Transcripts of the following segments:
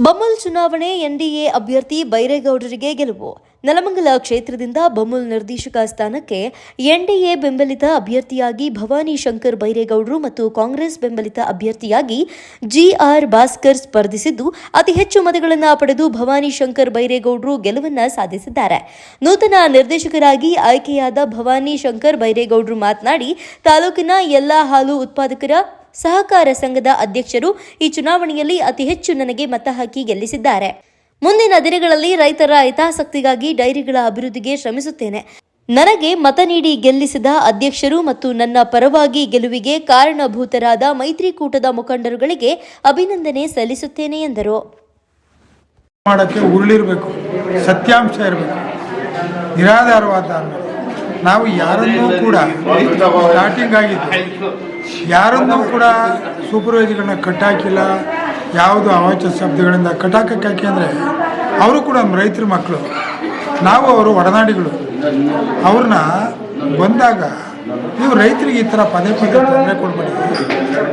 ಬಮ್ಮಲ್ ಚುನಾವಣೆ ಎನ್ಡಿಎ ಅಭ್ಯರ್ಥಿ ಬೈರೇಗೌಡರಿಗೆ ಗೆಲುವು. ನೆಲಮಂಗಲ ಕ್ಷೇತ್ರದಿಂದ ಬಮ್ಮಲ್ ನಿರ್ದೇಶಕ ಸ್ಥಾನಕ್ಕೆ ಎನ್ಡಿಎ ಬೆಂಬಲಿತ ಅಭ್ಯರ್ಥಿಯಾಗಿ ಭವಾನಿ ಶಂಕರ್ ಬೈರೇಗೌಡರು ಮತ್ತು ಕಾಂಗ್ರೆಸ್ ಬೆಂಬಲಿತ ಅಭ್ಯರ್ಥಿಯಾಗಿ ಜಿಆರ್ ಭಾಸ್ಕರ್ ಸ್ಪರ್ಧಿಸಿದ್ದು ಅತಿ ಹೆಚ್ಚು ಮತಗಳನ್ನು ಪಡೆದು ಭವಾನಿ ಶಂಕರ್ ಬೈರೇಗೌಡರು ಗೆಲುವನ್ನು ಸಾಧಿಸಿದ್ದಾರೆ. ನೂತನ ನಿರ್ದೇಶಕರಾಗಿ ಆಯ್ಕೆಯಾದ ಭವಾನಿ ಶಂಕರ್ ಬೈರೇಗೌಡರು ಮಾತನಾಡಿ, ತಾಲೂಕಿನ ಎಲ್ಲಾ ಹಾಲು ಉತ್ಪಾದಕರ ಸಹಕಾರ ಸಂಘದ ಅಧ್ಯಕ್ಷರು ಈ ಚುನಾವಣೆಯಲ್ಲಿ ಅತಿ ಹೆಚ್ಚು ನನಗೆ ಮತ ಹಾಕಿ ಗೆಲ್ಲಿಸಿದ್ದಾರೆ. ಮುಂದಿನ ದಿನಗಳಲ್ಲಿ ರೈತರ ಹಿತಾಸಕ್ತಿಗಾಗಿ ಡೈರಿಗಳ ಅಭಿವೃದ್ಧಿಗೆ ಶ್ರಮಿಸುತ್ತೇನೆ. ನನಗೆ ಮತ ನೀಡಿ ಗೆಲ್ಲಿಸಿದ ಅಧ್ಯಕ್ಷರು ಮತ್ತು ನನ್ನ ಪರವಾಗಿ ಗೆಲುವಿಗೆ ಕಾರಣಭೂತರಾದ ಮೈತ್ರಿಕೂಟದ ಮುಖಂಡರುಗಳಿಗೆ ಅಭಿನಂದನೆ ಸಲ್ಲಿಸುತ್ತೇನೆ ಎಂದರು. ಉರುಳಿರಬೇಕು, ಸತ್ಯಾಂಶ ಇರಬೇಕು, ನಿರಾಧಾರವಾದ ನಾವು ಯಾರನ್ನೂ ಕೂಡ ಸ್ಟಾರ್ಟಿಂಗ್ ಆಗಿದ್ದು ಯಾರನ್ನೂ ಕೂಡ ಸೂಪರ್ವೈಸರ್ಗಳನ್ನ ಕಟ್ಟಾಕಿಲ್ಲ. ಯಾವುದು ಅವಾಚ್ಯ ಶಬ್ದಗಳಿಂದ ಕಟ್ಟಾಕಕ್ಕೆ ಅಂದರೆ ಅವರು ಕೂಡ ನಮ್ಮ ರೈತರ ಮಕ್ಕಳು, ನಾವು ಅವರು ಒಡನಾಡಿಗಳು. ಅವ್ರನ್ನ ಬಂದಾಗ ನೀವು ರೈತರಿಗೆ ಈ ಥರ ಪದೇ ಪದೇ ತೊಂದರೆ ಕೊಡಬೇಡಿ,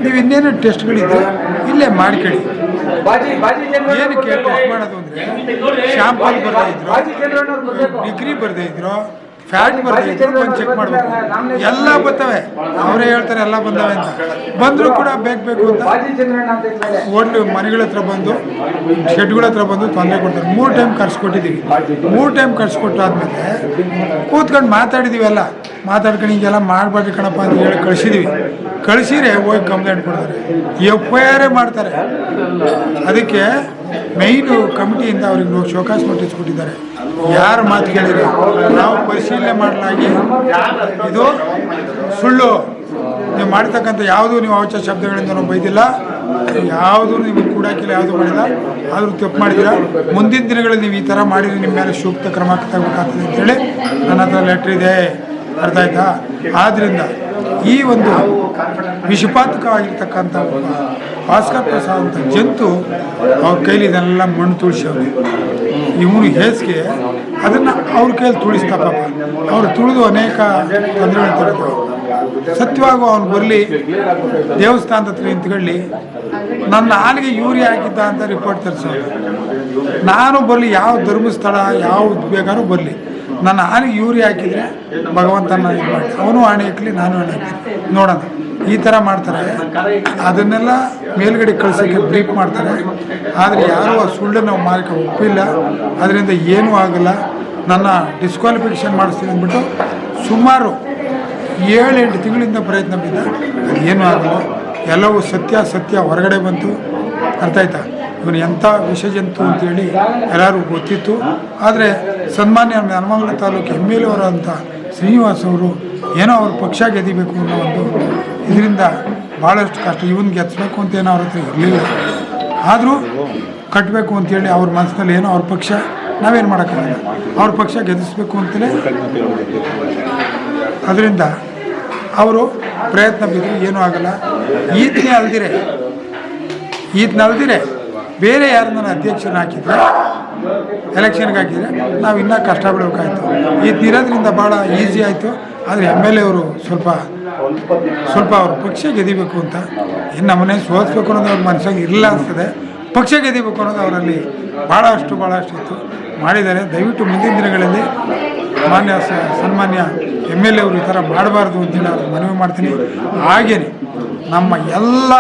ನೀವು ಇನ್ನೇನು ಟೆಸ್ಟ್ಗಳಿದ್ರೆ ಇಲ್ಲೇ ಮಾಡ್ಕೊಳ್ಳಿ. ಏನಕ್ಕೆ ಟೆಸ್ಟ್ ಮಾಡೋದು ಅಂದರೆ ಶಾಂಪಲ್ ಬರದೇ ಇದ್ರು, ಡಿಗ್ರಿ ಬರದೇ ಇದ್ರು, ಫ್ಯಾಟ್ ಬರದೇ ಇದ್ರು ಬಂದು ಚೆಕ್ ಮಾಡಬೇಕು. ಎಲ್ಲ ಬರ್ತವೆ, ಅವರೇ ಹೇಳ್ತಾರೆ ಎಲ್ಲ ಬಂದವೆ ಅಂತ. ಬಂದರೂ ಕೂಡ ಬೇಕು ಅಂತ ಹೋಟ್ಲು ಮನೆಗಳ ಹತ್ರ ಬಂದು ಶೆಡ್ಗಳ ಹತ್ರ ಬಂದು ತೊಂದರೆ ಕೊಡ್ತಾರೆ. 3 ಟೈಮ್ ಕರ್ಸ್ಕೊಟ್ಟಿದ್ದೀವಿ. 3 ಟೈಮ್ ಕರ್ಸ್ಕೊಟ್ಟಾದ್ಮೇಲೆ ಕೂತ್ಕೊಂಡು ಮಾತಾಡಿದ್ದೀವಿ. ಎಲ್ಲ ಮಾತಾಡ್ಕೊಂಡು ಹಿಂಗೆಲ್ಲ ಮಾಡಬೇಡ್ರಿ ಕಣಪ್ಪ ಅಂತ ಹೇಳಿ ಕಳಿಸಿದ್ರೆ ಹೋಗಿ ಕಂಪ್ಲೇಂಟ್ ಕೊಡ್ತಾರೆ, FIR ಮಾಡ್ತಾರೆ. ಅದಕ್ಕೆ ಮೈನು ಕಮಿಟಿಯಿಂದ ಅವ್ರಿಗೆ ಶೋಕಾಸ್ ನೋಟಿಸ್ ಕೊಟ್ಟಿದ್ದಾರೆ. ಯಾರು ಮಾತು ಕೇಳಿದ್ರೆ ನಾವು ಪರಿಶೀಲನೆ ಮಾಡಲಾಗಿ ಇದು ಸುಳ್ಳು, ನೀವು ಮಾಡ್ತಕ್ಕಂಥ ಯಾವುದೂ ನೀವು ಅವಾಚ್ಯ ಶಬ್ದಗಳಿಂದ ನಾವು ಬೈದಿಲ್ಲ, ಯಾವುದೂ ನೀವು ಕೂಡಾಕಿಲ್ಲ, ಯಾವುದೂ ಮಾಡಿಲ್ಲ. ಆದರೂ ತಪ್ಪು ಮಾಡಿದ್ದೀರಾ, ಮುಂದಿನ ದಿನಗಳಲ್ಲಿ ನೀವು ಈ ಥರ ಮಾಡಿದ್ರೆ ನಿಮ್ಮ ಮೇಲೆ ಸೂಕ್ತ ಕ್ರಮ ತಗೋಬೇಕಾಗ್ತದೆ ಅಂತೇಳಿ ನನ್ನ ಹತ್ರ ಲೆಟ್ರ್ ಇದೆ. ಅರ್ಥ ಆಯ್ತಾ? ಆದ್ದರಿಂದ ಈ ಒಂದು ವಿಷಪಾತಕವಾಗಿರ್ತಕ್ಕಂಥ ಭಾಸ್ಕರ್ ಪ್ರಸಾದ್ ಅಂತ ಜಂತು ಅವ್ರ ಕೈಲಿ ಇದನ್ನೆಲ್ಲ ಮಣ್ಣು ತುಳಿಸೋರು. ಇವನು ಹೇಸಿಗೆ ಅದನ್ನು ಅವ್ರ ಕೈಯಲ್ಲಿ ತುಳಿಸ್ತಾ ಪಾಪ. ಅವರು ತುಳಿದು ಅನೇಕ ತೊಂದರೆಗಳು ತಡೆದು ಸತ್ಯವಾಗೂ ಅವನು ಬರಲಿ, ದೇವಸ್ಥಾನದ ಹತ್ರ ನಿಂತ್ಕೊಳ್ಳಿ, ನನ್ನ ಹಾಲಿಗೆ ಯೂರಿಯಾ ಹಾಕಿದ್ದ ಅಂತ ರಿಪೋರ್ಟ್ ತರಿಸೋದು. ನಾನು ಬರಲಿ, ಯಾವ ಧರ್ಮಸ್ಥಳ ಯಾವ್ದು ಬೇಕಾದ್ರೂ ಬರಲಿ, ನನ್ನ ಹಾಲಿಗೆ ಯೂರಿಯಾ ಹಾಕಿದರೆ ಭಗವಂತನ ಇದು ಮಾಡಿ, ಅವನು ಹಣೆ ಹಾಕಲಿ, ನಾನು ಹಣೆ ಹಾಕ್ತೀನಿ, ನೋಡೋಣ. ಈ ಥರ ಮಾಡ್ತಾರೆ. ಅದನ್ನೆಲ್ಲ ಮೇಲ್ಗಡೆ ಕಳ್ಸೋಕ್ಕೆ ಬ್ರೀಫ್ ಮಾಡ್ತಾರೆ. ಆದರೆ ಯಾರೂ ಆ ಸುಳ್ಳನ್ನು ಮಾರಕ್ಕೆ ಒಪ್ಪಿಲ್ಲ. ಅದರಿಂದ ಏನೂ ಆಗಲ್ಲ, ನನ್ನ ಡಿಸ್ಕ್ವಾಲಿಫಿಕೇಷನ್ ಮಾಡಿಸ್ತೀನಿ ಅಂದ್ಬಿಟ್ಟು ಸುಮಾರು 7-8 ತಿಂಗಳಿಂದ ಪ್ರಯತ್ನ ಬಿದ್ದ. ಅದೇನೂ ಆಗಲ್ಲ, ಎಲ್ಲವೂ ಸತ್ಯ ಹೊರಗಡೆ ಬಂತು. ಅರ್ಥ ಆಯ್ತಾ? ಇವನು ಎಂಥ ವಿಷಜಂತು ಅಂತೇಳಿ ಎಲ್ಲರೂ ಗೊತ್ತಿತ್ತು. ಆದರೆ ಸನ್ಮಾನ್ಯ ನೆಲಮಂಗಲ ತಾಲೂಕು MLA ಅವರಂಥ ಶ್ರೀನಿವಾಸ್ ಅವರು ಏನೋ ಅವ್ರ ಪಕ್ಷ ಗೆದಿಬೇಕು ಅನ್ನೋ ಒಂದು ಇದರಿಂದ ಭಾಳಷ್ಟು ಕಷ್ಟ. ಇವನು ಗೆಲ್ಲಿಸ್ಬೇಕು ಅಂತ ಏನೋ ಅವ್ರ ಹತ್ರ ಇರಲಿಲ್ಲ. ಆದರೂ ಕಟ್ಟಬೇಕು ಅಂತೇಳಿ ಅವ್ರ ಮನಸ್ಸಿನಲ್ಲಿ ಏನೋ ಅವ್ರ ಪಕ್ಷ, ನಾವೇನು ಮಾಡೋಕ್ಕಾಗಲ್ಲ, ಅವ್ರ ಪಕ್ಷ ಗೆಲ್ಲಿಸ್ಬೇಕು ಅಂತಲೇ. ಅದರಿಂದ ಅವರು ಪ್ರಯತ್ನ ಬಿದ್ದರು, ಏನೂ ಆಗಲ್ಲ. ಈತನೇ ಅಲ್ದಿರೆ ಬೇರೆ ಯಾರನ್ನ ಅಧ್ಯಕ್ಷರನ್ನ ಹಾಕಿದ್ರೆ, ಎಲೆಕ್ಷನ್ಗೆ ಹಾಕಿದರೆ ನಾವು ಇನ್ನೂ ಕಷ್ಟ ಬಿಡಬೇಕಾಯ್ತು. ಇರೋದ್ರಿಂದ ಭಾಳ ಈಸಿ ಆಯಿತು. ಆದರೆ MLA ಅವರು ಸ್ವಲ್ಪ ಅವ್ರ ಪಕ್ಷ ಗೆದಿಬೇಕು ಅಂತ, ಇನ್ನು ನಮ್ಮನೆ ಸೋಲಿಸ್ಬೇಕು ಅನ್ನೋದು ಅವ್ರ ಮನಸ್ಸಾಗಿ ಇರಲಿಲ್ಲ ಅನಿಸ್ತದೆ. ಪಕ್ಷ ಗೆದಿಬೇಕು ಅನ್ನೋದು ಅವರಲ್ಲಿ ಭಾಳಷ್ಟು ಇತ್ತು, ಮಾಡಿದ್ದಾರೆ. ದಯವಿಟ್ಟು ಮುಂದಿನ ದಿನಗಳಲ್ಲಿ ಸನ್ಮಾನ್ಯ MLA ಅವರು ಈ ಥರ ಮಾಡಬಾರ್ದು ಅಂತೇಳಿ ಅವ್ರಿಗೆ ಮನವಿ ಮಾಡ್ತೀನಿ. ಹಾಗೆಯೇ ನಮ್ಮ ಎಲ್ಲ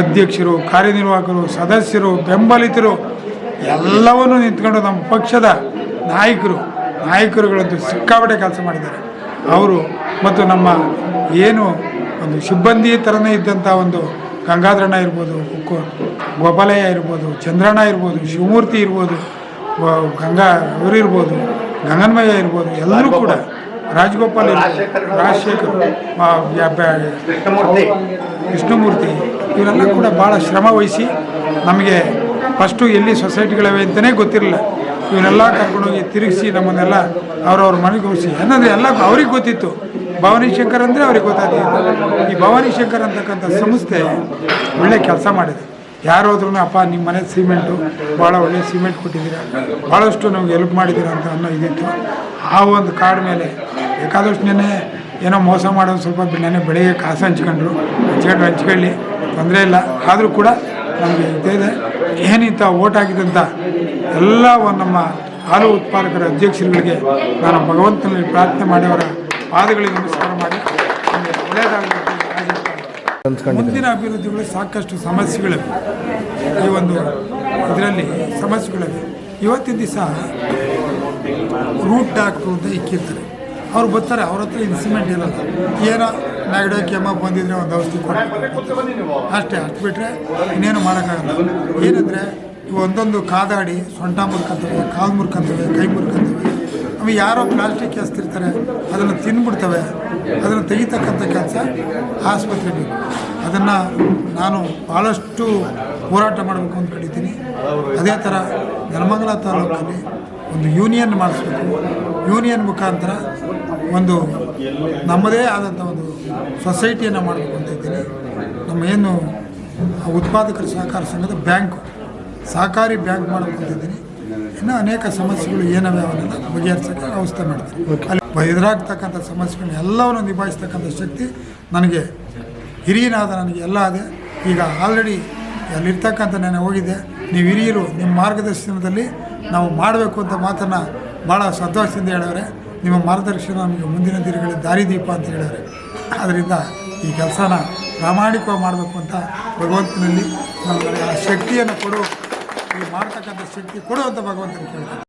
ಅಧ್ಯಕ್ಷರು, ಕಾರ್ಯನಿರ್ವಾಹಕರು, ಸದಸ್ಯರು, ಬೆಂಬಲಿತರು ಎಲ್ಲವನ್ನೂ ನಿಂತ್ಕೊಂಡು ನಮ್ಮ ಪಕ್ಷದ ನಾಯಕರುಗಳಂತೂ ಸಿಕ್ಕಾಪಟ್ಟೆ ಕೆಲಸ ಮಾಡಿದ್ದಾರೆ. ಅವರು ಮತ್ತು ನಮ್ಮ ಏನು ಒಂದು ಸಿಬ್ಬಂದಿ ಥರನೇ ಇದ್ದಂಥ ಒಂದು ಗಂಗಾಧರಣ್ಣ ಇರ್ಬೋದು, ಗೋಪಾಲಯ್ಯ ಇರ್ಬೋದು, ಚಂದ್ರಣ್ಣ ಇರ್ಬೋದು, ಶಿವಮೂರ್ತಿ ಇರ್ಬೋದು, ಅವರಿರ್ಬೋದು, ಗಂಗನ್ಮಯ್ಯ ಇರ್ಬೋದು, ಎಲ್ಲರೂ ಕೂಡ ರಾಜಗೋಪಾಲ್ ರಾಜಶೇಖರ್, ಕೃಷ್ಣಮೂರ್ತಿ ಇವರೆಲ್ಲ ಕೂಡ ಭಾಳ ಶ್ರಮ ವಹಿಸಿ ನಮಗೆ ಫಸ್ಟು ಎಲ್ಲಿ ಸೊಸೈಟಿಗಳಿವೆ ಅಂತಲೇ ಗೊತ್ತಿರಲಿಲ್ಲ. ಇವನ್ನೆಲ್ಲ ಕರ್ಕೊಂಡೋಗಿ ತಿರುಗಿಸಿ ನಮ್ಮನ್ನೆಲ್ಲ ಅವ್ರವ್ರ ಮನೆಗೆ ಹೋಗಿಸಿ ಅನ್ನೋದು ಎಲ್ಲ ಅವ್ರಿಗೆ ಗೊತ್ತಿತ್ತು. ಭವಾನಿ ಶಂಕರ್ ಅಂದರೆ ಅವ್ರಿಗೆ ಗೊತ್ತಾಗ್ತಿತ್ತು. ಈ ಭವಾನಿ ಶಂಕರ್ ಅಂತಕ್ಕಂಥ ಸಂಸ್ಥೆ ಒಳ್ಳೆ ಕೆಲಸ ಮಾಡಿದೆ. ಯಾರಾದ್ರೂ ಅಪ್ಪ ನಿಮ್ಮ ಮನೆ ಸಿಮೆಂಟು ಭಾಳ ಒಳ್ಳೆಯ ಸಿಮೆಂಟ್ ಕೊಟ್ಟಿದ್ದೀರ, ಭಾಳಷ್ಟು ನಮ್ಗೆ ಹೆಲ್ಪ್ ಮಾಡಿದ್ದೀರ ಅಂತ ಅನ್ನೋ ಇದಿತ್ತು. ಆ ಒಂದು ಕಾರ್ಡ್ ಮೇಲೆ ಬೇಕಾದಷ್ಟು ಏನೋ ಮೋಸ ಮಾಡೋದು ಸ್ವಲ್ಪ ನೆನೆ ಬೆಳಿಗ್ಗೆ ಕಾಸು ಹಂಚ್ಕೊಂಡ್ರು, ಹಂಚ್ಕೊಳ್ಳಿ ತೊಂದರೆ ಇಲ್ಲ. ಆದರೂ ಕೂಡ ನಮಗೆ ಇದೆ. ಏನಿಂತ ಓಟ್ ಹಾಕಿದಂಥ ಎಲ್ಲ ನಮ್ಮ ಹಾಲು ಉತ್ಪಾದಕರ ಅಧ್ಯಕ್ಷರುಗಳಿಗೆ ನಾನು ಭಗವಂತನಲ್ಲಿ ಪ್ರಾರ್ಥನೆ ಮಾಡಿ ಅವರ ಪಾದಗಳಿಗೆ ನಮಸ್ಕಾರ ಮಾಡಿ ನಮಗೆ ಒಳ್ಳೆಯದಾಗಲಿ ಮುಂದಿನ ಅಭಿವೃದ್ಧಿಗಳು ಸಾಕಷ್ಟು ಸಮಸ್ಯೆಗಳಿವೆ. ಈ ಒಂದು ಇದರಲ್ಲಿ ಸಮಸ್ಯೆಗಳಿವೆ. ಇವತ್ತಿನ ದಿವಸ ರೂಟ್ ಡಾಕ್ಟ್ರು ಅಂತ ಇಕ್ಕಿರ್ತಾರೆ. ಅವ್ರು ಬರ್ತಾರೆ, ಅವ್ರ ಹತ್ರ ಇನ್ಸ್ಟ್ರೂಮೆಂಟ್ ಇರೋಲ್ಲ, ಏನೋ ನೆಗಡಿ ಕೆಮ್ಮ ಬಂದಿದ್ರೆ ಒಂದು ಔಷಧಿ ಕೊಟ್ಟು ಅಷ್ಟೇ. ಅಷ್ಟು ಬಿಟ್ಟರೆ ಇನ್ನೇನು ಮಾಡೋಕ್ಕಾಗಲ್ಲ. ಏನಂದರೆ ಒಂದೊಂದು ಕಾದಾಡಿ ಸೊಂಟ ಮುರ್ಕೊಂತವೆ, ಕಾಲು ಮುರ್ಕೊಂತವೆ, ಕೈ ಮುರ್ಕೊಂತವೆ. ಆಮೇಲೆ ಯಾರೋ ಪ್ಲಾಸ್ಟಿಕ್ ಎಸ್ತಿರ್ತಾರೆ, ಅದನ್ನು ತಿಂದ್ಬಿಡ್ತವೆ. ಅದನ್ನು ತೆಗಿತಕ್ಕಂಥ ಕೆಲಸ ಆಸ್ಪತ್ರೆ ಬೇಕು. ಅದನ್ನು ನಾನು ಭಾಳಷ್ಟು ಹೋರಾಟ ಮಾಡಬೇಕು ಅಂತ ಕಡಿತೀನಿ. ಅದೇ ಥರ ನೆಲಮಂಗಲ ತಾಲೂಕಲ್ಲಿ ಒಂದು ಯೂನಿಯನ್ ಮಾಡಿಸ್ಬೇಕು. ಯೂನಿಯನ್ ಮುಖಾಂತರ ಒಂದು ನಮ್ಮದೇ ಆದಂಥ ಒಂದು ಸೊಸೈಟಿಯನ್ನು ಮಾಡಬೇಕು ಅಂತ ಇದ್ದೀನಿ. ನಮ್ಮ ಏನು ಉತ್ಪಾದಕರ ಸಹಕಾರ ಸಂಘದ ಬ್ಯಾಂಕು, ಸಹಕಾರಿ ಬ್ಯಾಂಕ್ ಮಾಡಬೇಕು ಅಂತಿದ್ದೀನಿ. ಇನ್ನೂ ಅನೇಕ ಸಮಸ್ಯೆಗಳು ಏನವೆ ಅವನ್ನೆಲ್ಲ ಬಗೆಹರಿಸೋಕ್ಕೆ ವ್ಯವಸ್ಥೆ ಮಾಡ್ತೀನಿ. ಅಲ್ಲಿ ಎದುರಾಗ್ತಕ್ಕಂಥ ಸಮಸ್ಯೆಗಳನ್ನ ಎಲ್ಲವನ್ನು ನಿಭಾಯಿಸ್ತಕ್ಕಂಥ ಶಕ್ತಿ ನನಗೆ ಹಿರಿಯನಾದ ನನಗೆ ಎಲ್ಲ ಅದೇ. ಈಗ ಆಲ್ರೆಡಿ ಅಲ್ಲಿರ್ತಕ್ಕಂಥ ನಾನು ಹೋಗಿದ್ದೆ. ನೀವು ಹಿರಿಯರು ನಿಮ್ಮ ಮಾರ್ಗದರ್ಶನದಲ್ಲಿ ನಾವು ಮಾಡಬೇಕು ಅಂತ ಮಾತನ್ನು ಭಾಳ ಸಂತೋಷದಿಂದ ಹೇಳೋರೆ. ನಿಮ್ಮ ಮಾರ್ಗದರ್ಶನ ನಮಗೆ ಮುಂದಿನ ದಿನಗಳಲ್ಲಿ ದಾರಿದೀಪ ಅಂತ ಹೇಳೋರೆ. ಆದ್ದರಿಂದ ಈ ಕೆಲಸನ ಪ್ರಾಮಾಣಿಕವಾಗಿ ಮಾಡಬೇಕು ಅಂತ ಭಗವಂತನಲ್ಲಿ ನಮಗೆ ಆ ಶಕ್ತಿಯನ್ನು ಕೊಡು, ಈ ಮಾಡ್ತಕ್ಕಂಥ ಶಕ್ತಿ ಕೊಡು ಅಂತ ಭಗವಂತನ ಕೇಳ್ತಾರೆ.